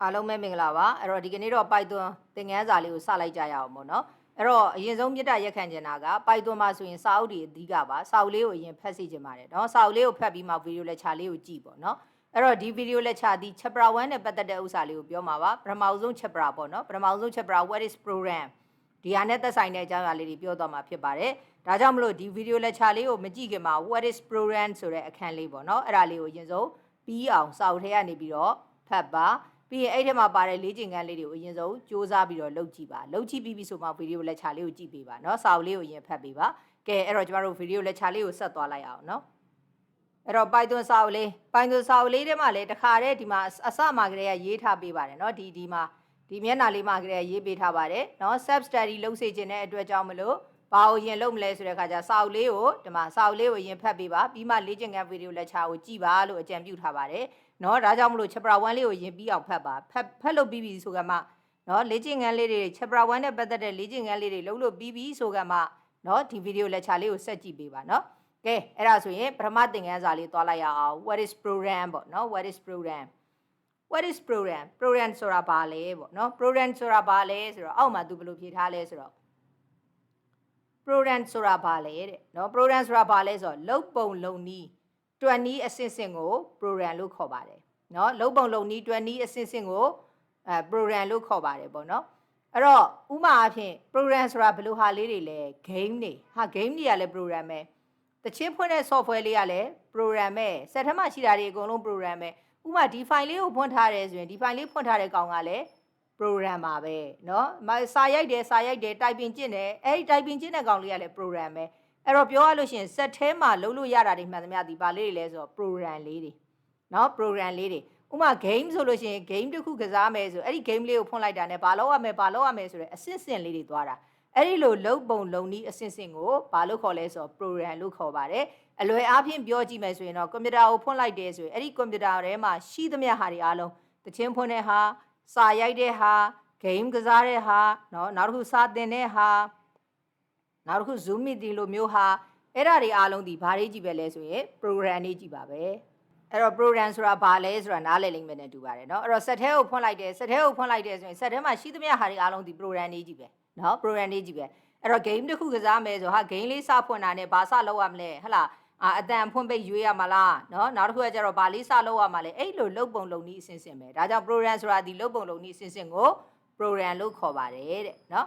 အားလုံးပဲမင်္ဂလာပါအဲ့တော့ဒီကနေ့တော့ Python သင်ခန်းစာလေးကိုစလိုက်ကြရအောင်ပေါ့နော်အဲ့တော့အရင်ဆုံးမြစ်တာရက်ခံချင်တာက Python မှာဆိုရင်စာအုပ်တွေအဓိကပါစာအုပ်လေးကိုအရင်ဖတ်စီချင်ပါတယ်နော်စာအုပ်လေးကိုဖတ်ပြီးမှ video lecture လေးကိုကြည့်ပေါ့နော်အဲ့တော့ဒီ video lecture ဒီ chapter 1နဲ့ပတ်သက်တဲ့ဥစ္စာလေးကိုပြောမှာပါပထမဆုံး chapter ပေါ့နော်ပထမဆုံး chapter what is program ဒီဟာနဲ့သက်ဆိုင်တဲ့အကြောင်းအရာလေးတွေပြောသွားမှာဖြစ်ပါတယ်ဒါကြောင့်မလို့ဒီ video lecture လေးကိုမကြည့်ခင်မှာ what is program ဆိုတဲ့အခန်းလေးပေါ့နော်အဲ့ဒါလေးကိုအရင်ဆုံးပြီးအောင်စာအုပ်ထဲကနေပြီးတော့ဖတ်ပါပြီးရင်အဲ့ထဲမှာပါတဲ့လေ့ကျင့်ခန်းလေးတွေကိုအရင်ဆုံးစူးစမ်းပြီးတော့လုပ်ကြည့်ပါလုပ်ကြည့်ပြီးဆိုမှ video lecture လေးကိုကြည့်ပေးပါเนาะစာအုပ်လေးကိုအရင်ဖတ်ပေးပါကဲအဲ့တော့ကျမတို့ video lecture လေးကိုဆက်သွားလိုက်အောင်เนาะအဲ့တော့ Python စာအုပ်လေးထဲမှာလည်းတခါတည်းဒီမှာအစမှာကလေးကရေးထားပေးပါတယ်เนาะဒီမှာဒီမျက်နှာလေးမှာကလေးကရေးပေးထားပါတယ်เนาะ self study လုပ်စေခြင်းတဲ့အတွက်ကြောင့်မလို့ဘာကိုရင်လုပ်မလဲဆိုတဲ့အခါကျစာအုပ်လေးကိုဒီမှာစာအုပ်လေးကိုရင်ဖတ်ပေးပါပြီးမှလေ့ကျင့်ခန်း video lecture ကိုကြည့်ပါလို့အကြံပြုထားပါတယ်နော်ဒါကြောင့်မလို့ chapter 1လေးကိုရင်ပြီးအောင်ဖတ်ပါဖတ်လို့ပြီးပြီဆိုကမှနော်လေ့ကျင့်ခန်းလေးတွေ chapter 1နဲ့ပတ်သက်တဲ့လေ့ကျင့်ခန်းလေးတွေလုပ်လို့ပြီးပြီဆိုကမှနော်ဒီ video lecture လေးကိုဆက်ကြည့်ပေးပါနော်ကဲအဲ့ဒါဆိုရင်ပထမသင်ခန်းစာလေးသွားလိုက်ရအောင် what is program ပေါ့နော် what is program ဆိုတာဘာလဲပေါ့နော် program ဆိုတာဘာလဲဆိုတော့အောက်မှာသူဘယ်လိုဖြေထားလဲဆိုတော့ program ဆိုတာဘာလဲတဲ့နော် program ဆိုတာဘာလဲဆိုတော့လုပ်ပုံလုပ်နည်း20နည်းအဆင့်ဆင့်ကို program လို့ခေါ်ပါတယ်เนาะလုပ်ပုံလုပ်နည်း20နည်းအဆင့်ဆင့်ကိုprogram လို့ခေါ်ပါတယ်ပေါ့เนาะအဲ့တော့ဥပမာအဖြစ် program ဆိုတာဘယ်လိုဟာလေးတွေလဲ game တွေဟာ game တွေကလည်း program ပဲတချင်းဖွင့်တဲ့ software လေးကလည်း program ပဲစက်ထဲမှာရှိတာတွေအကုန်လုံး program ပဲဥပမာဒီ file လေးကိုဖွင့်ထားတယ်ဆိုရင်ဒီ file လေးဖွင့်ထားတဲ့ကောင်ကလည်း program ပါပဲเนาะစာရိုက်တယ် typing ကျင့်တယ်အဲ့ဒီ typing ကျင့်တဲ့ကောင်လေးကလည်း program ပဲအဲ့တော့ပြောရလို့ရှိရင် set ထဲမှာလုပ်လို့ရတာတွေမှန်သမျှဒီပါလေးတွေလဲဆိုတော့ program လေးတွေเนาะ program လေးတွေဥပမာ game ဆိုလို့ရှိရင် game တစ်ခုကစားမယ်ဆိုအဲ့ဒီ game လေးကိုဖွင့်လိုက်တာနဲ့ဘာလုပ်ရမယ်ဆိုတဲ့အဆင့်ဆင့်လေးတွေသွားတာအဲ့ဒီလိုလုပ်ပုံလုပ်နည်းအဆင့်ဆင့်ကိုဘာလို့ခေါ်လဲဆိုတော့ program လို့ခေါ်ပါတယ်အလွယ်အားဖြင့်ပြောကြည့်မယ်ဆိုရင်တော့ကွန်ပျူတာကိုဖွင့်လိုက်တယ်ဆိုရင်အဲ့ဒီကွန်ပျူတာထဲမှာရှိသမျှဟာတွေအားလုံးတချင်းဖွင့်တဲ့ဟာစာရိုက်တဲ့ဟာ game ကစားတဲ့ဟာเนาะနောက်တစ်ခုစာသင်တဲ့ဟာနောက်တစ်ခု Zoom meeting လိုမျိုးဟာအဲ့ဒါတွေအားလုံးဒီဘာတွေကြည့်ပဲလဲဆိုရင် program တွေကြည့်ပါပဲအဲ့တော့ program ဆိုတာဘာလဲဆိုတာနားလည်လိမ့်မယ်နဲ့တူပါတယ်เนาะအဲ့တော့ set ထဲကိုဖွင့်လိုက်တယ်ဆိုရင် set ထဲမှာရှိသမျှဟာတွေအားလုံးဒီ program တွေကြည့်ပဲเนาะ program တွေကြည့်ပဲအဲ့တော့ game တစ်ခုကစားမယ်ဆိုဟာ game လေးစဖွင့်တာနဲ့ဘာစလုပ်ရမလဲဟဟလားအတန်ဖွင့်ပိတ်ရွေးရမှာလားเนาะနောက်တစ်ခုကကျတော့ဘာလေးစလုပ်ရမှာလဲအဲ့လိုလုပ်ပုံလုပ်နည်းအဆင့်ဆင့်ပဲဒါကြောင့် program ဆိုတာဒီလုပ်ပုံလုပ်နည်းအဆင့်ဆင့်ကို program လို့ခေါ်ပါတယ်တဲ့เนาะ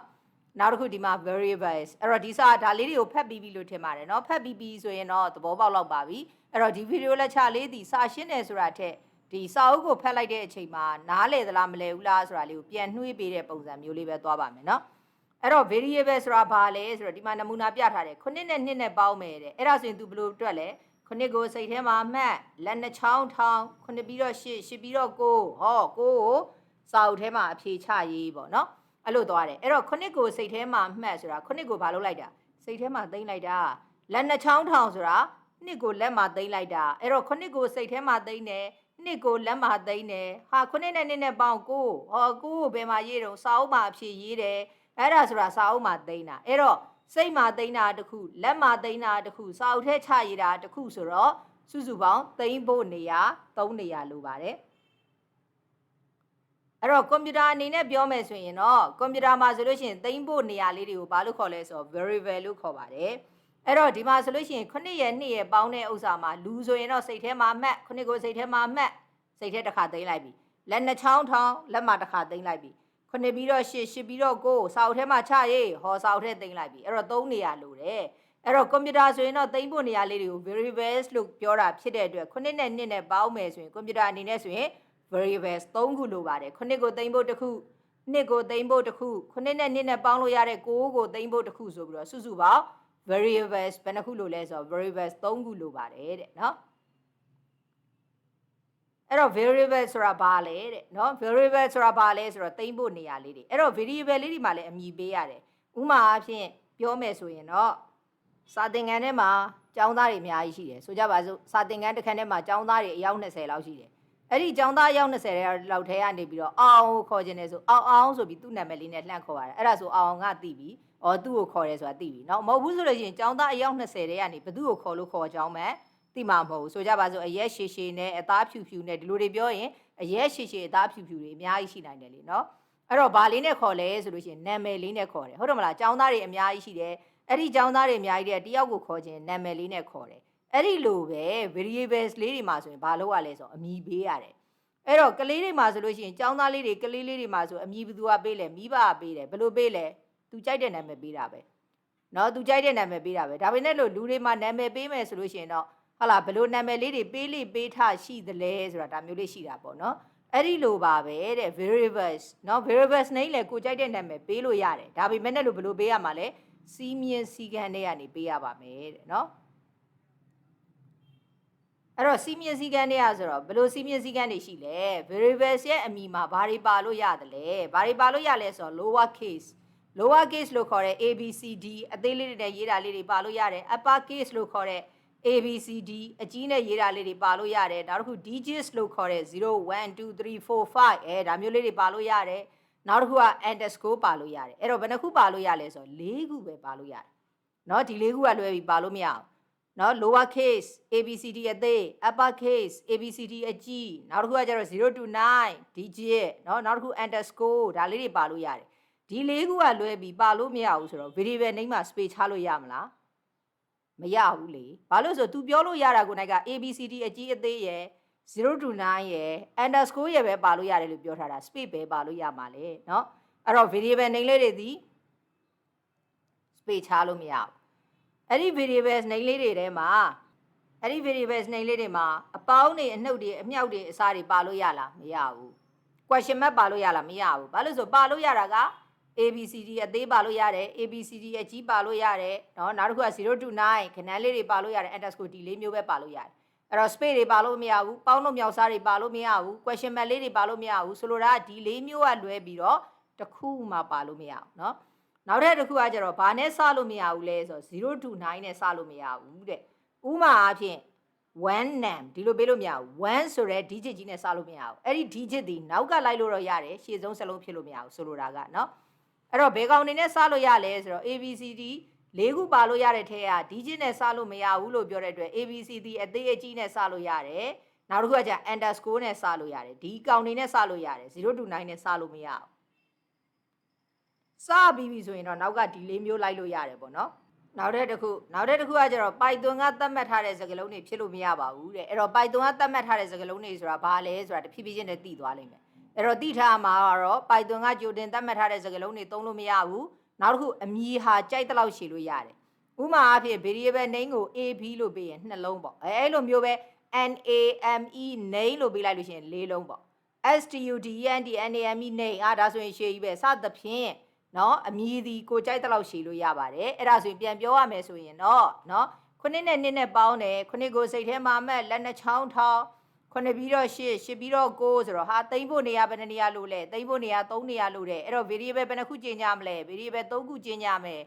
နောက်တစ်ခုဒီမှာ variables အဲ့တော့ဒီစာဒါလေးတွေကိုဖတ်ပြီးပြီလို့ထင်ပါတယ်เนาะဖတ်ပြီးပြီဆိုရင်တော့သဘောပေါက်လောက်ပါပြီအဲ့တော့ဒီ video lecture လေးဒီစာရှင်းတယ်ဆိုတာထက်ဒီစာအုပ်ကိုဖတ်လိုက်တဲ့အချိန်မှာနားလည်သလားမလည်ဘူးလားဆိုတာလေးကိုပြန်နှွှေးပေးတဲ့ပုံစံမျိုးလေးပဲသွားပါမယ်เนาะအဲ့တော့ variable ဆိုတာဘာလဲဆိုတော့ဒီမှာနမူနာပြထားတယ်9နဲ့2နဲ့ပေါင်းမယ်တဲ့အဲ့ဒါဆိုရင် तू ဘယ်လိုတွက်လဲ9ကိုစိတ်ထဲမှာမှတ်လက်နှချောင်းထောင်း9ပြီးတော့8ပြီးတော့9ဟော9ကိုစာအုပ်ထဲမှာအဖြေချရေးပေါ့เนาะအဲ့လိုသွားတယ်အဲ့တော့9ကိုစိတ်ထဲမှာမှတ်ဆိုတာ9ကိုဘာလုပ်လိုက်တာစိတ်ထဲမှာသိမ့်လိုက်တာလက်နှချောင်းထောင်ဆိုတာ2ကိုလက်မှာသိမ့်လိုက်တာအဲ့တော့9ကိုစိတ်ထဲမှာသိမ့်တယ်2ကိုလက်မှာသိမ့်တယ်ဟာ9နဲ့2နဲ့ပေါင်း9ဟော9ကိုဘယ်မှာရေးတော့စာအုပ်မှာအဖြေရေးတယ်အဲ့ဒါဆိုတာစာအုပ်မှာသိမ့်တာအဲ့တော့စိတ်မှာသိမ့်တာတစ်ခုလက်မှာသိမ့်တာတစ်ခုစာအုပ်ထဲချရေးတာတစ်ခုဆိုတော့စုစုပေါင်းသိမ့်ဖို့နေရာ3နေရာလိုပါတယ်အဲ့တော့ကွန်ပျူတာအနေနဲ့ပြောမယ်ဆိုရင်တော့ကွန်ပျူတာမှာဆိုလို့ရှိရင်သိမ့်ဖို့နေရာလေးတွေကိုဘာလို့ခေါ်လဲဆိုတော့ variable လို့ခေါ်ပါတယ်အဲ့တော့ဒီမှာဆိုလို့ရှိရင်9ရဲ့2ရဲ့ပေါင်းတဲ့ဥစ္စာမှာလူဆိုရင်တော့စိတ်ထဲမှာမှတ်9ကိုစိတ်ထဲမှာမှတ်စိတ်ထဲတစ်ခါသိမ့်လိုက်ပြီလက်နှချောင်းထောင်းလက်မှာတစ်ခါသိမ့်လိုက်ပြီ9ပြီးတော့8ပြီးတော့9စာအုပ်ထဲမှာချရေးဟောစာအုပ်ထဲသိမ့်လိုက်ပြီအဲ့တော့3နေရာလိုတယ်အဲ့တော့ကွန်ပျူတာဆိုရင်တော့သိမ့်ဖို့နေရာလေးတွေကို variables လို့ပြောတာဖြစ်တဲ့အတွက်9နဲ့2နဲ့ပေါင်းမယ်ဆိုရင်ကွန်ပျူတာအနေနဲ့ဆိုရင်variables 3ခုလိုပါတယ်9ကိုသိမ့်ဖို့တစ်ခု2ကိုသိမ့်ဖို့တစ်ခု9နဲ့2နဲ့ပေါင်းလို့ရတဲ့9ကိုသိမ့်ဖို့တစ်ခုဆိုပြီးတော့စုစုပေါင်း variables ဘယ်နှခုလိုလဲဆိုတော့ variables 3ခုလိုပါတယ်တဲ့เนาะအဲ့တော့ variable ဆိုတာဘာလဲတဲ့เนาะ variable ဆိုတာဘာလဲဆိုတော့သိမ့်ဖို့နေရာလေးတွေအဲ့တော့ variable လေးတွေမှာလည်းအမည်ပေးရတယ်ဥမာအဖြစ်ပြောမယ်ဆိုရင်တော့စာသင်ခန်းထဲမှာကျောင်းသားတွေအများကြီးရှိတယ်ဆိုကြပါစို့စာသင်ခန်းတစ်ခန်းထဲမှာကျောင်းသားတွေအယောက်20လောက်ရှိတယ်အဲ့ဒီကျောင်းသားရောက်20လောက်ထဲကနေပြီးတော့အောင်ခေါ်ခြင်းလဲဆိုအောင်ဆိုပြီးသူ့နာမည်လေးနဲ့လှမ်းခေါ်ရတယ်အဲ့ဒါဆိုအောင်ကသိပြီသူ့ကိုခေါ်တယ်ဆိုတာသိပြီเนาะမဟုတ်ဘူးဆိုလို့ရှိရင်ကျောင်းသားအယောက်20ထဲကနေဘသူ့ကိုခေါ်လို့ခေါ်ကြောင်းမှ သိမှာမဟုတ်ဘူးဆိုကြပါစို့အရက်ရှည်ရှည်နဲ့အသားဖြူဖြူနဲ့ဒီလိုတွေပြောရင်အရက်ရှည်ရှည်အသားဖြူဖြူတွေအများကြီးရှိနိုင်တယ်လေနော်အဲ့တော့ဘာလေးနဲ့ခေါ်လဲဆိုလို့ရှိရင်နာမည်လေးနဲ့ခေါ်တယ်ဟုတ်တယ်မလားចောင်းသားတွေအများကြီးရှိတယ်အဲ့ဒီចောင်းသားတွေအများကြီးတဲ့တယောက်ကိုခေါ်ခြင်းနာမည်လေးနဲ့ခေါ်တယ်အဲ့ဒီလိုပဲ variables လေးတွေမှာဆိုရင်ဘာလို့ရလဲဆိုတော့အမည်ပေးရတယ်အဲ့တော့ကလေးတွေမှာဆိုလို့ရှိရင်ចောင်းသားလေးတွေကလေးလေးတွေမှာဆိုအမည်ဘယ်သူကပေးလဲမိဘကပေးတယ်ဘယ်လိုပေးလဲသူကြိုက်တဲ့နာမည်ပေးတာပဲနော်သူကြိုက်တဲ့နာမည်ပေးတာပဲဒါပေမဲ့လို့လူတွေမှာနာမည်ပေးမယ်ဆိုလို့ရှိရင်တော့ဟုတ်လားဘယ်လိုနာမည်လေးတွေပေးလိပေးထရှိသလဲဆိုတာဒါမျိုးလေးရှိတာပေါ့နော်အဲ့ဒီလိုပါပဲတဲ့ variables နော် variables နဲ့လည်းကိုကြိုက်တဲ့နာမည်ပေးလို့ရတယ်ဒါပေမဲ့လို့ဘယ်လိုပေးရမှာလဲစီးမြင်စီကံတွေကနေပေးရပါမယ်တဲ့နော်အဲ့တော့စီးမြင်စီကံတွေကဆိုတော့ဘယ်လိုစီးမြင်စီကံတွေရှိလဲ variables ရဲ့အမည်မှာဘာတွေပါလို့ရတယ်လဲဘာတွေပါလို့ရလဲဆိုတော့ lower case လို့ခေါ်တဲ့ ABCD အသေးလေးတွေနဲ့ရေးတာလေးတွေပါလို့ရတယ် upper case လို့ခေါ်တဲ့ ABCD အကြီးနဲ့ရေးတာလေးတွေပါလို့ရတယ်နောက်တစ်ခု digits လို့ခေါ်တဲ့0 1 2 3 4 5ဒါမျိုးလေးတွေပါလို့ရတယ်နောက်တစ်ခုက underscore ပါလို့ရတယ်အဲ့တော့ဘယ်နှခုပါလို့ရလဲဆိုတော့၄ခုပဲပါလို့ရတယ်เนาะဒီ၄ခုကလွဲပြီးပါလို့မရအောင်เนาะ lower case ABCD အသေး upper case ABCD အကြီးနောက်တစ်ခုကကျတော့0 to 9 digit เนาะနောက်တစ်ခု underscore ဒါလေးတွေပါလို့ရတယ်ဒီ၄ခုကလွဲပြီးပါလို့မရဘူးဆိုတော့ variable name မှာ space ချလို့ရမလားမရဘူးလေဘာလို့ဆို तू ပြောလို့ရတာကိုနိုင်က ABCD အကြီးအသေးရယ်0 to 9ရယ် underscore ရယ်ပဲပါလို့ရတယ်လို့ပြောထားတာ space ပဲပါလို့ရမှာလေเนาะအဲ့တော့ variable name လေးတွေဒီ space ချလို့မရဘူးအဲ့ဒီ variables name လေးတွေထဲမှာအဲ့ဒီ variables name လေးတွေမှာအပေါင်းတွေအနှုတ်တွေအမြောက်တွေအစားတွေပါလို့ရလားမရဘူး question mark ပါလို့ရလားမရဘူးဘာလို့ဆိုပါလို့ရတာကABCD အသေးပါလို့ရတယ် ABCD အကြီးပါလို့ရတယ်เนาะနောက်တစ်ခုက0 to 9ခဏလေးတွေပါလို့ရတယ် underscore ဒီလေးမျိုးပဲပါလို့ရတယ်အဲ့တော့ space တွေပါလို့မရဘူးပေါင်းလို့မြောက်စားတွေပါလို့မရဘူး question mark လေးတွေပါလို့မရဘူးဆိုလိုတာဒီလေးမျိုးကလွဲပြီးတော့တစ်ခုမှပါလို့မရဘူးเนาะနောက်တစ်ခုကကျတော့ဘာနဲ့စလို့မရဘူးလဲဆိုတော့0 to 9နဲ့စလို့မရဘူးတဲ့ဥမာအားဖြင့်1 num ဒီလိုပေးလို့မရဘူး1ဆိုရဲ digit ကြီးနဲ့စလို့မရဘူးအဲ့ဒီ digit ဒီနောက်ကလိုက်လို့တော့ရတယ်ရှေ့ဆုံးစလုံးဖြစ်လို့မရဘူးဆိုလိုတာကเนาะအဲ့တော့ဘယ်ကောင်နေနဲ့စလို့ရလဲဆိုတော့ ABCD ၄ခုပါလို့ရတဲ့ထဲက digit နဲ့စလို့မရဘူးလို့ပြောတဲ့အတွက် ABCD အသေးအကြီးနဲ့စလို့ရတယ်နောက်တစ်ခုကကျ underscore နဲ့စလို့ရတယ်ဒီကောင်နေနဲ့စလို့ရတယ်0 to 9နဲ့စလို့မရဘူးစပြီးပြီဆိုရင်တော့နောက်ကဒီလေးမျိုးလိုက်လို့ရတယ်ပေါ့နော်နောက်တစ်ခုကကျတော့ Python ကသတ်မှတ်ထားတဲ့စကားလုံးတွေဖြစ်လို့မရပါဘူးတဲ့အဲ့တော့ Python ကသတ်မှတ်ထားတဲ့စကားလုံးတွေဆိုတာဘာလဲဆိုတာတဖြည်းဖြည်းချင်းနဲ့သိသွားလိမ့်မယ်အဲ့တော့သိထားမှာကတော့ Python ကကြိုတင်သတ်မှတ်ထားတဲ့စကားလုံးတွေသုံးလို့မရဘူးနောက်တစ်ခုအမည်ဟာကြိုက်တဲ့လောက်ရှည်လို့ရတယ်ဥပမာအဖြစ် variable name ကို AB လို့ပေးရင်2လုံးပေါ့အဲ့လိုမျိုးပဲ NAME name လို့ပေးလိုက်လို့ရှိရင်4လုံးပေါ့ STUDENT NAME name ဒါဆိုရင်ရှည်ကြီးပဲစသဖြင့်နော်အမည်ဒီကိုကြိုက်တဲ့လောက်ရှည်လို့ရပါတယ်အဲ့ဒါဆိုရင်ပြန်ပြောရမယ်ဆိုရင်တော့နော်ခုနှစ်နဲ့နှစ်နဲ့ပေါင်းတယ်ခုနှစ်ကိုစိတ်ထဲမှာမှတ်လက်နှချောင်းထောင်းခုနှစ်ပြီးတော့8ပြီးတော့9ဆိုတော့ဟာသိမ့်ဖို့နေရာဘယ်နှနေရာလို့လဲသိမ့်ဖို့နေရာ3နေရာလို့တယ်အဲ့တော့ variable ဘယ်နှခုကျင်ကြမလဲ variable 3ခုကျင်ကြမယ်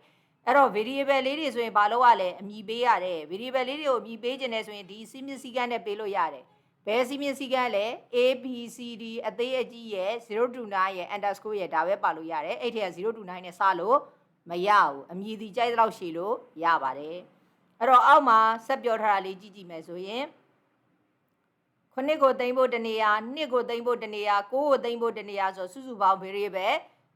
အဲ့တော့ variable လေးတွေဆိုရင်ဘာလို့ရလဲအမည်ပေးရတယ် variable လေးတွေကိုအမည်ပေးခြင်းနဲ့ဆိုရင်ဒီစီးမြင့်စည်းကမ်းနဲ့ပေးလို့ရတယ်ဘယ်စီးမြင့်စည်းကမ်းလဲ ABCD အသေးအကြီးရဲ့0 to 9ရဲ့ underscore ရဲ့ဒါပဲပါလို့ရတယ်အဲ့ထက်က0 to 9နဲ့စလို့မရဘူးအမည်ဒီကြိုက်တဲ့လောက်ရှည်လို့ရပါတယ်အဲ့တော့အောက်မှာဆက်ပြောထားတာလေးကြည့်မယ်ဆိုရင်ခုနှစ်ကိုသိမ့်ဖို့တနေရာနှစ်ကိုသိမ့်ဖို့တနေရာကိုသိမ့်ဖို့တနေရာဆိုစုစုပေါင်း variable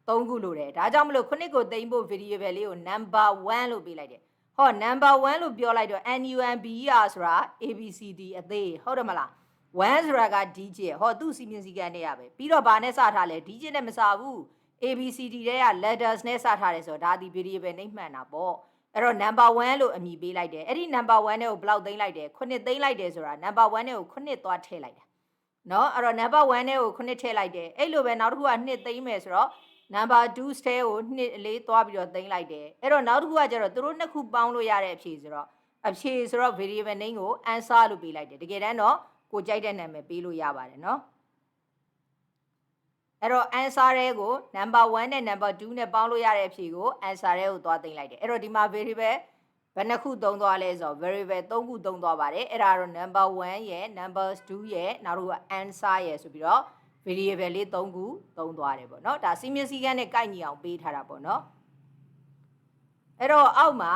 3ခုလို့တယ်ဒါကြောင့်မလို့ခုနှစ်ကိုသိမ့်ဖို့ variable လေးကို number 1လို့ပေးလိုက်တယ်ဟော number 1လို့ပြောလိုက်တော့ NUMBER ဆိုတာ ABCD အသေးဟုတ်တယ်မလား1ဆိုတာက digit ဟောသူ့စီမင်းစည်းကမ်းနဲ့ရပဲပြီးတော့ဗာနဲ့စထားလဲ digit နဲ့မစဘူး ABCD တဲ့က letters နဲ့စထားတယ်ဆိုတော့ဒါဒီ variable နဲ့မှန်တာပေါ့အဲ့တော့ number 1လို့အမည်ပေးလိုက်တယ်အဲ့ဒီ number 1နဲ့ကိုဘယ်လောက်သိမ်းလိုက်တယ်9သိမ်းလိုက်တယ်ဆိုတာ number 1နဲ့ကို9သွားထည့်လိုက်တာเนาะအဲ့တော့ number 1နဲ့ကို9ထည့်လိုက်တယ်အဲ့လိုပဲနောက်တစ်ခုက2သိမ်းမယ်ဆိုတော့ number 2 stay ကို2လေးသွားပြီးတော့သိမ်းလိုက်တယ်အဲ့တော့နောက်တစ်ခုကကျတော့သူတို့နှစ်ခုပေါင်းလို့ရတဲ့အဖြေဆိုတော့ variable name ကို answer လို့ပေးလိုက်တယ်တကယ်တမ်းတော့ကိုကြိုက်တဲ့နာမည်ပေးလို့ရပါတယ်เนาะအဲ့တော့ answer တွေကို number 1နဲ့ number 2နဲ့ပေါင်းလို့ရတဲ့အဖြေကို answer တွေကိုသွားသိမ်းလိုက်တယ်အဲ့တော့ဒီမှာ variable ဘယ်နှခုသုံးသွားလဲဆိုတော့ variable 3ခုသုံးသွားပါတယ်အဲ့ဒါတော့ number 1ရဲ့ number 2ရဲ့နောက်တစ်ခုက answer ရဲ့ဆိုပြီးတော့ variable လေး3ခုသုံးသွားတယ်ပေါ့เนาะဒါစီမင်းစည်းကမ်းနဲ့ကိုက်ညီအောင်ပေးထားတာပေါ့เนาะအဲ့တော့အောက်မှာ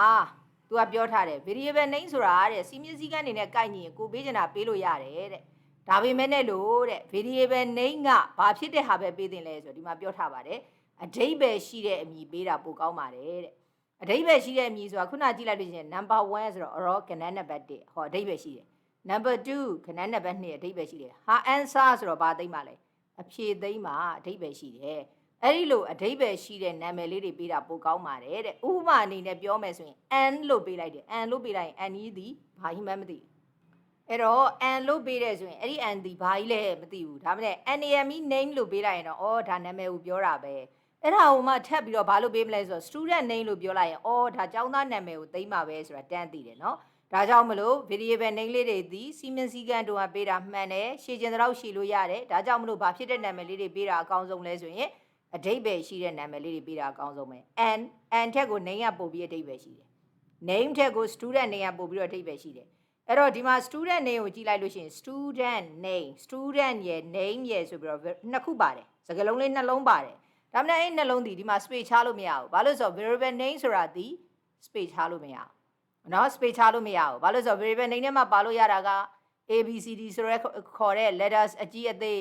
သူ သူကပြောထားတယ် variable name ဆိုတာတဲ့စီမျက်စိကအနေနဲ့ကိုက်ညီရင်ကိုပေးချင်တာပေးလို့ရတယ်တဲ့ဒါပေမဲ့နဲ့လို့တဲ့ variable name ကဘာဖြစ်တဲ့ဟာပဲပေးတင်လဲဆိုတော့ဒီမှာပြောထားပါတယ်အဓိပ္ပာယ်ရှိတဲ့အမည်ပေးတာပိုကောင်းပါတယ်တဲ့အဓိပ္ပာယ်ရှိတဲ့အမည်ဆိုတာခုနကြည့်လိုက်လို့ရှိရင် number 1ဆိုတော့ raw ကဏ္ဍနံပါတ်1ဟောအဓိပ္ပာယ်ရှိတယ် number 2ကဏ္ဍနံပါတ်2အဓိပ္ပာယ်ရှိတယ်ဟာ answer ဆိုတော့ဘာသိမ့်ပါလဲအဖြေသိမ့်ပါအဓိပ္ပာယ်ရှိတယ်အဲ့ဒီလိုအဓိပ္ပာယ်ရှိတဲ့နာမည်လေးတွေပေးတာပိုကောင်းပါတယ်တဲ့ဥပမာအနေနဲ့ပြောမယ်ဆိုရင် an လို့ပေးလိုက်တယ် an လို့ပေးလိုက်ရင် an ကြီးသည်ဘာကြီးမှမသိအဲ့တော့ an လို့ပေးတယ်ဆိုရင်အဲ့ဒီ an သည်ဘာကြီးလဲမသိဘူးဒါမှမဟုတ် name name လို့ပေးလိုက်ရင်တော့အော်ဒါနာမည်ကိုပြောတာပဲအဲ့ဒါဟိုမှထပ်ပြီးတော့ဘာလို့ပေးမလဲဆိုတော့ student name လို့ပြောလိုက်ရင်အော်ဒါကျောင်းသားနာမည်ကိုသိမ့်ပါပဲဆိုတာတန်းသိတယ်နော်ဒါကြောင့်မလို့ variable name လေးတွေသည်စီမင်းစည်းကမ်းတို့ကပေးတာမှန်တယ်ရှည်ကျင်တဲ့လောက်ရှည်လို့ရတယ်ဒါကြောင့်မလို့ဘာဖြစ်တဲ့နာမည်လေးတွေပေးတာအကောင်းဆုံးလဲဆိုရင်အဓိပ္ပာယ်ရှိတဲ့နာမည်လေးတွေပေးတာအကောင်းဆုံးပဲ and ထက်ကို name ကပို့ပြီးအဓိပ္ပာယ်ရှိတယ် name ထက်ကို student name ကပို့ပြီးတော့အဓိပ္ပာယ်ရှိတယ်အဲ့တော့ဒီမှာ student name ကိုကြည့်လိုက်လို့ရှိရင် student name student ရဲ့ name ရဲ့ဆိုပြီးတော့နှစ်ခုပါတယ်စကားလုံးလေးနှလုံးပါတယ်ဒါမှမဟုတ်အဲ့နှလုံးဒီမှာ space ချလို့မရဘူးဘာလို့ဆိုတော့ variable name ဆိုတာဒီ space ချလို့မရဘူးနော် space ချလို့မရဘူးဘာလို့ဆိုတော့ variable name ထဲမှာပါလို့ရတာက ABCD ဆိုရဲခေါ်တဲ့ letters အကြီးအသေ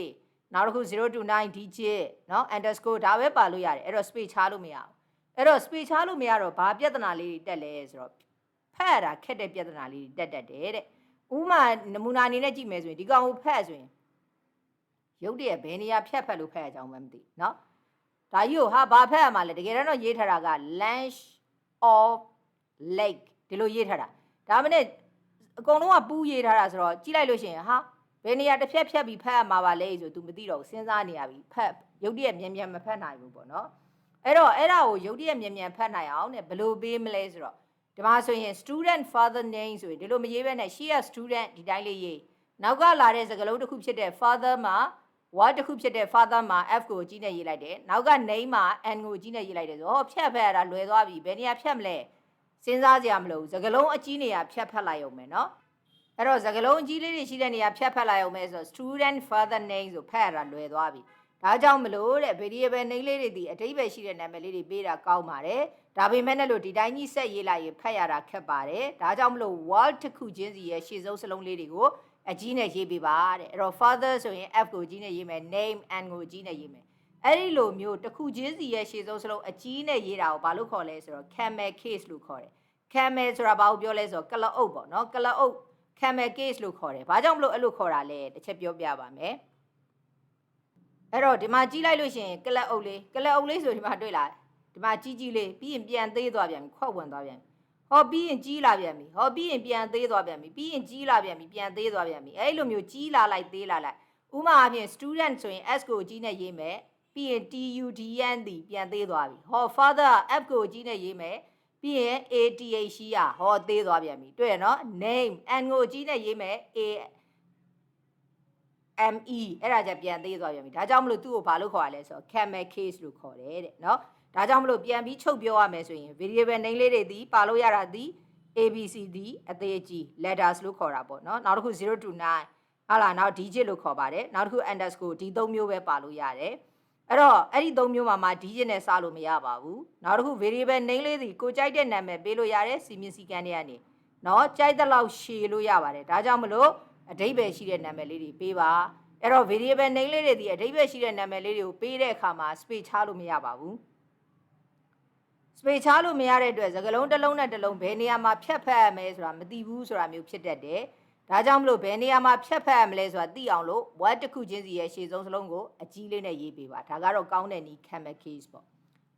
းနောက်တစ်ခု0 to 9 digit เนาะ underscore ဒါပဲပါလို့ရတယ်အဲ့တော့ space ချလို့မရဘူးအဲ့တော့ space ချလို့မရတော့ဘာပြဿနာလေးတွေတက်လဲဆိုတော့ဖတ်ရတာခက်တဲ့ပြဿနာလေးတွေတက်တယ်တဲ့ဥမာနမူနာအနေနဲ့ကြည့်မယ်ဆိုရင်ဒီကောင်ကိုဖတ်ဆိုရင်ရုပ်တရက်ဘယ်နေရာဖြတ်ဖတ်လို့ဖတ်ရကြအောင်မသိเนาะဒါကြီးကိုဟာဘာဖတ်ရမှာလဲတကယ်တော့ရေးထားတာက lunch of lake ဒီလိုရေးထားတာဒါမှမဟုတ်အကုန်လုံးကပူးရေးထားတာဆိုတော့ကြည့်လိုက်လို့ရှိရင်ဟာဘယ်နေရာတစ်ဖြတ်ဖြတ်ပြီးဖတ်ရမှာပါလဲဆို तू မသိတော့စဉ်းစားနေရပြီဖတ်ရုပ်တရက်မြန်မြန်မဖတ်နိုင်ဘူးပေါ့နော်အဲ့တော့အဲ့ဒါကိုရုပ်တရက်မြန်မြန်ဖတ်နိုင်အောင်တဲ့ဘယ်လိုပေးမလဲဆိုတော့ဒီမှာဆိုရင် student father name ဆိုရင်ဒီလိုမရေးဘဲနဲ့ she a student ဒီတိုင်းလေးရေးနောက်ကလာတဲ့စကားလုံးတစ်ခုဖြစ်တဲ့ father မှာ what တစ်ခုဖြစ်တဲ့ father မှာ f ကိုကြီးနဲ့ရေးလိုက်တယ်နောက်က name မှာ n ကိုကြီးနဲ့ရေးလိုက်တယ်ဆိုဟောဖြတ်ဖတ်ရတာလွယ်သွားပြီဘယ်နေရာဖြတ်မလဲစဉ်းစားကြရမလို့စကားလုံးအကြီးနေရာဖြတ်ဖတ်လိုက်အောင်မယ်နော်အဲ့တော့စကားလုံးအကြီးလေးတွေရှိတဲ့နေရာဖြတ်ဖတ်လိုက်အောင်မယ်ဆို student father name ဆိုဖတ်ရတာလွယ်သွားပြီဒါကြောင့်မလို့တဲ့ variable name လေးတွေဒီအဓိပ္ပာယ်ရှိတဲ့နာမည်လေးတွေပေးတာကောင်းပါတယ်ဒါပေမဲ့လည်းဒီတိုင်းကြီးဆက်ရေးလိုက်ရင်ဖတ်ရတာခက်ပါတယ်ဒါကြောင့်မလို့ word တစ်ခုချင်းစီရဲ့ရှေ့ဆုံးစလုံးလေးတွေကိုအကြီးနဲ့ရေးပေးပါတဲ့အဲ့တော့ father ဆိုရင် f ကိုကြီးနဲ့ရေးမယ် name and ကိုကြီးနဲ့ရေးမယ်အဲ့ဒီလိုမျိုးတစ်ခုချင်းစီရဲ့ရှေ့ဆုံးစလုံးအကြီးနဲ့ရေးတာကိုဘာလို့ခေါ်လဲဆိုတော့ camel case လို့ခေါ်တယ် camel ဆိုတာဘာကိုပြောလဲဆိုတော့ကလအုပ်ပေါ့နော်ကလအုပ် camel case လို့ခေါ်တယ်ဘာကြောင့်မလို့အဲ့လိုခေါ်တာလဲတစ်ချက်ပြောပြပါမယ်အဲ့တော့ဒီမှာကြီးလိုက်လို့ရှိရင်ကလအုပ်လေးဆိုဒီမှာတွေ့လားဒီမှာကြီးလေးပြီးရင်ပြန်သေးသွားပြန်ပြီခွက်ဝင်သွားပြန်ပြီဟောပြီးရင်ကြီးလာပြန်ပြီဟောပြီးရင်ပြန်သေးသွားပြန်ပြီပြီးရင်ကြီးလာပြန်ပြီပြန်သေးသွားပြန်ပြီအဲ့လိုမျိုးကြီးလာလိုက်သေးလာလိုက်ဥမာအပြင် student ဆိုရင် s ကိုကြီးနဲ့ရေးမယ်ပြီးရင် tudn ဒီပြန်သေးသွားပြီဟော father f ကိုကြီးနဲ့ရေးမယ်ပြီးရင် ath ရဟောသေးသွားပြန်ပြီတွေ့ရနော် name n ကိုကြီးနဲ့ရေးမယ် a me အဲ့ဒါကြပြန်သေးသွားပြန်ပြီဒါကြောင့်မလို့သူ့ကိုဘာလို့ခေါ်ရလဲဆိုတော့ camel case လို့ခေါ်တယ်တဲ့နော်ဒါကြောင့်မလို့ပြန်ပြီးချုပ်ပြောရမယ်ဆိုရင် variable name လေးတွေဒီပါလို့ရတာဒီ abcd အသေးကြီး letters လို့ခေါ်တာပေါ့နော်နောက်တစ်ခု0 to 9ဟာလားနောက် digit လို့ခေါ်ပါတယ်နောက်တစ်ခု underscore ဒီ၃မျိုးပဲပါလို့ရတယ်အဲ့တော့အဲ့ဒီ၃မျိုးမှာ digit နဲ့စလို့မရပါဘူးနောက်တစ်ခု variable name လေးဒီကိုကြိုက်တဲ့နာမည်ပေးလို့ရတယ်စီမင်းစီကန်းတွေကနေနော်ကြိုက်တဲ့လောက်ရှည်လို့ရပါတယ်ဒါကြောင့်မလို့အဓိပ္ပာယ်ရှိတဲ့နာမည်လေးတွေပေးပါအဲ့တော့ variable name လေးတွေဒီအဓိပ္ပာယ်ရှိတဲ့နာမည်လေးတွေကိုပေးတဲ့အခါမှာ space ချလို့မရပါဘူး space ချလို့မရတဲ့အတွက်စကားလုံးတစ်လုံးနဲ့တစ်လုံးဘယ်နေရာမှာဖြတ်ဖတ်ရမယ်ဆိုတာမသိဘူးဆိုတာမျိုးဖြစ်တတ်တယ်ဒါကြောင့်မလို့ဘယ်နေရာမှာဖြတ်ဖတ်ရမလဲဆိုတာသိအောင်လို့ word တစ်ခုချင်းစီရဲ့ရှေ့ဆုံးစလုံးကိုအကြီးလေးနဲ့ရေးပေးပါဒါကတော့ကောင်းတဲ့နည်း camel case ပေါ့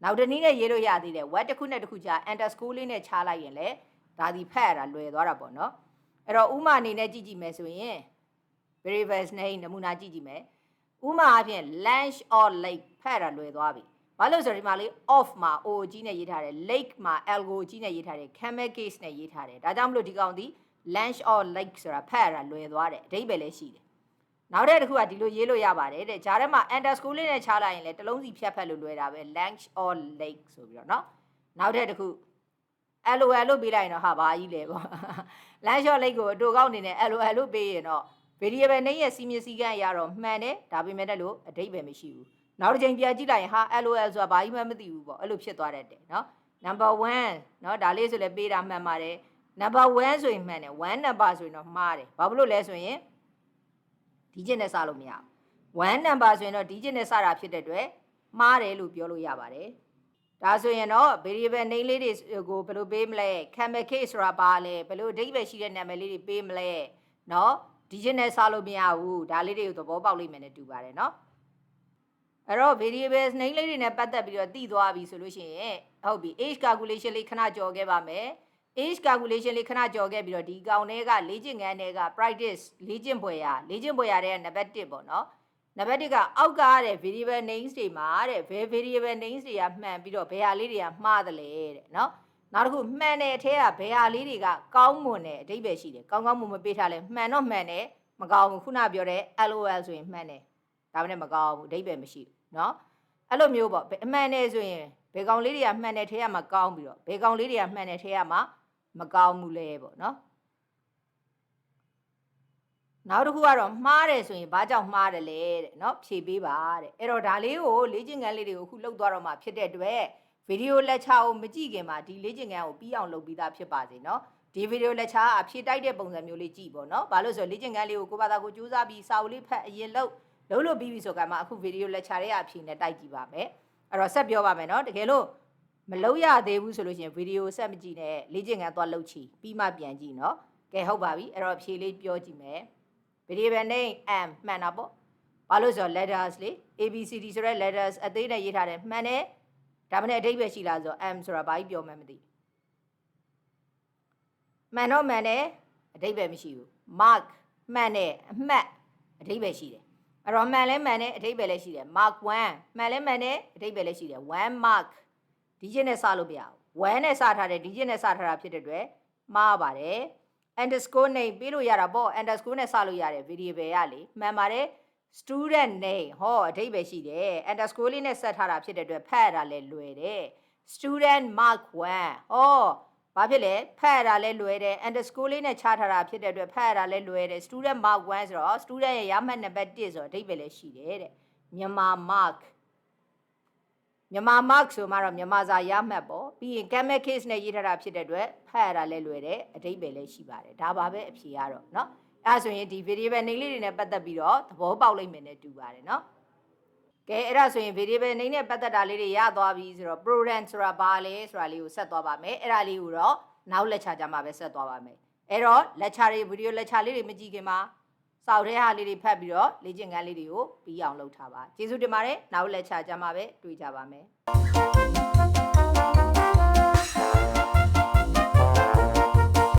နောက်တစ်နည်းနဲ့ရေးလို့ရသေးတယ် word တစ်ခုနဲ့တစ်ခုကြာ underscore လေးနဲ့ခြားလိုက်ရင်လည်းဒါဒီဖတ်ရတာလွယ်သွားတာပေါ့နော်အဲ့တော့ဥမာအနေနဲ့ကြည့်ကြည့်မယ်ဆိုရင် variable name နမူနာကြည့်ကြည့်မယ်ဥမာအဖြစ် lunch or lake ဖတ်ရတာလွယ်သွားပြီဘာလို့ဆိုတော့ဒီမှာလေး off မှာ o ကြီးနဲ့ရေးထားတယ် lake မှာ l ကိုကြီးနဲ့ရေးထားတယ် camel case နဲ့ရေးထားတယ်ဒါကြောင့်မလို့ဒီကောင်ဒီ lunch or lake ဆိုတာဖတ်ရတာလွယ်သွားတယ်အဓိပ္ပာယ်လည်းရှိတယ်နောက်တဲ့တစ်ခုကဒီလိုရေးလို့ရပါတယ်တဲ့ဂျားထဲမှာ underscore လေးနဲ့ခြားလိုက်ရင်လည်းတစ်လုံးစီဖြတ်ဖတ်လို့လွယ်တာပဲ lunch or lake ဆိုပြီးတော့เนาะနောက်တဲ့တစ်ခု LOL လို့ပေးလိုက်ရင်တော့ဟာဘာကြီးလဲပေါ့ lunch or lake ကိုအတူကောက်အနေနဲ့ LOL လို့ပေးရင်တော့ variable name ရဲ့စီမင်းစည်းကမ်းအရတော့မှန်တယ်ဒါပေမဲ့လည်းအဓိပ္ပာယ်မရှိဘူးနောက်တစ်ချိန်ပြန်ကြည့်လိုက်ရင်ဟာ LOL ဆိုတာဘာကြီးမှမသိဘူးပေါ့အဲ့လိုဖြစ်သွားတတ်တယ်เนาะ number 1เนาะဒါလေးဆိုလည်းပေးတာမှန်ပါတယ် number 1ဆိုရင်မှန်တယ်1 number ဆိုရင်တော့မှားတယ်ဘာဖြစ်လို့လဲဆိုရင်digit နဲ့စလို့မရဘူး1 number ဆိုရင်တော့ digit နဲ့စတာဖြစ်တဲ့အတွက်မှားတယ်လို့ပြောလို့ရပါတယ်ဒါဆိုရင်တော့ variable name လေးတွေကိုဘယ်လိုပေးမလဲ camel case ဆိုတာပါလဲဘယ်လိုအဓိပ္ပာယ်ရှိတဲ့နာမည်လေးတွေပေးမလဲเนาะ digit နဲ့စလို့မရဘူးဒါလေးတွေကိုသဘောပေါက်လိမ့်မယ်နဲ့တူပါတယ်เนาะအဲ့တော့ variable name လေးတွေနဲ့ပတ်သက်ပြီးတော့သိသွားပြီဆိုလို့ရှိရင်ဟုတ်ပြီ age calculation လေးခဏကြော်ခဲ့ပါမယ် age calculation လေးခဏကြော်ခဲ့ပြီးတော့ဒီကောင်တွေကလေ့ကျင့်ခန်းတွေက practice လေ့ကျင့်ပွဲရတဲ့နံပါတ်1ပေါ့နော်နံပါတ်1ကအောက်ကတဲ့ variable names တွေမှာတဲ့ variable names တွေကမှန်ပြီးတော့ဘယ်ဟာလေးတွေကမှားတယ်လေတဲ့နော်နောက်တစ်ခုမှန်တဲ့အထက်ကဘယ်ဟာလေးတွေကကောင်းမွန်တဲ့အဓိပ္ပာယ်ရှိတယ်ကောင်းကောင်းမွန်မပေးထားလဲမှန်တော့မှန်တယ်မကောင်းဘူးခုနပြောတဲ့ LOL ဆိုရင်မှန်တယ်ဒါမှလည်းမကောင်းဘူးအဓိပ္ပာယ်မရှိဘူးနော်အဲ့လိုမျိုးပေါ့အမှန်နဲ့ဆိုရင်ဘယ်ကောင်လေးတွေကမှန်တဲ့ထဲကမှကောင်းပြီးတော့ဘယ်ကောင်လေးတွေကမှန်တဲ့ထဲကမှမကောင်းဘူးလေပေါ့နော်နောက်တစ်ခုကတော့မှားတယ်ဆိုရင်ဘာကြောင့်မှားတယ်လဲတဲ့เนาะဖြေပေးပါတဲ့အဲ့တော့ဒါလေးကိုလေ့ကျင့်ခန်းလေးတွေကိုအခုလုပ်သွားတော့မှဖြစ်တဲ့အတွက်ဗီဒီယိုလက်ချာကိုမကြည့်ခင်မှာဒီလေ့ကျင့်ခန်းကိုပြီးအောင်လုပ်ပြီးသားဖြစ်ပါစေเนาะဒီဗီဒီယိုလက်ချာအဖြေတိုက်တဲ့ပုံစံမျိုးလေးကြည့်ပေါ့เนาะဘာလို့ဆိုလေ့ကျင့်ခန်းလေးကိုကိုဘာသာကိုစူးစမ်းပြီးစာအုပ်လေးဖတ်အရင်လုပ်ပြီးပြီဆိုကမှအခုဗီဒီယိုလက်ချာလေးအဖြေနဲ့တိုက်ကြည့်ပါမယ်အဲ့တော့ဆက်ပြောပါမယ်เนาะတကယ်လို့မလုပ်ရသေးဘူးဆိုလို့ရှိရင်ဗီဒီယိုဆက်မကြည့်နဲ့လေ့ကျင့်ခန်းသွားလုပ်ချီပြီးမှပြန်ကြည့်เนาะကဲဟုတ်ပါပြီအဲ့တော့ဖြေလေးပြောကြည့်မယ်variable name m မှန်တာပေါ့ဘာလို့ဆိုတော့ letters လေ abcd ဆိုတဲ့ letters အသေးနဲ့ရေးထားတယ်မှန်တယ်ဒါမှလည်းအဓိပ္ပာယ်ရှိလားဆိုတော့ m ဆိုတာဘာကြီးပြောမှန်းမသိမှန်တော့မှန်တယ်အဓိပ္ပာယ်မရှိဘူး mark မှန်တယ်အမှတ်အဓိပ္ပာယ်ရှိတယ်အဲ့တော့မှန်လဲမှန်တယ်အဓိပ္ပာယ်လည်းရှိတယ် mark 1မှန်လဲမှန်တယ်အဓိပ္ပာယ်လည်းရှိတယ်1 mark digit နဲ့စလို့မရဘူး1နဲ့စထားတယ် digit နဲ့စထားတာဖြစ်တဲ့အတွက်မှားပါတယ် underscore name ပေးလို့ရတာပေါ့ underscore နဲ့စလို့ရတယ် variable ရလေမှန်ပါတယ် student name ဟောအဓိပ္ပာယ်ရှိတယ် underscore လေးနဲ့ဆက်ထားတာဖြစ်တဲ့အတွက်ဖတ်ရတာလည်းလွယ်တယ် student mark 1ဟောဘာဖြစ်လဲဖတ်ရတာလည်းလွယ်တယ် underscore လေးနဲ့ခြားထားတာဖြစ်တဲ့အတွက်ဖတ်ရတာလည်းလွယ်တယ် student mark 1ဆိုတော့ student ရဲ့ရမှတ်နံပါတ်1ဆိုတော့အဓိပ္ပာယ်လည်းရှိတယ်တဲ့မြန်မာ mark ဆိုမှတော့မြန်မာစာရမှတ်ပေါ့ပြီးရင် camel case နဲ့ရေးထားတာဖြစ်တဲ့အတွက်ဖတ်ရတာလည်းလွယ်တယ်အဓိပ္ပာယ်လည်းရှိပါတယ်ဒါပါပဲအဖြေကတော့เนาะအဲဆိုရင်ဒီ variable name လေးတွေနဲ့ပတ်သက်ပြီးတော့သဘောပေါက်လိမ့်မယ်နဲ့တူပါတယ်เนาะကဲအဲ့ဒါဆိုရင် variable name နဲ့ပတ်သက်တာလေးတွေရသွားပြီဆိုတော့ program ဆိုတာဘာလဲဆိုတာလေးကိုဆက်သွားပါမယ်အဲ့ဒါလေးကိုတော့နောက်လက်ချာကြမှာပဲဆက်သွားပါမယ်အဲ့တော့လက်ချာတွေ video လက်ချာလေးတွေမကြည့်ခင်မှာစောက်တဲ့ဟာလေးတွေဖတ်ပြီးတော့လေ့ကျင့်ခန်းလေးတွေကိုပြီးအောင်လုပ်ထားပါကျေးဇူးတင်ပါတယ်နောက်လက်ချာကြမှာပဲတွေ့ကြပါမယ်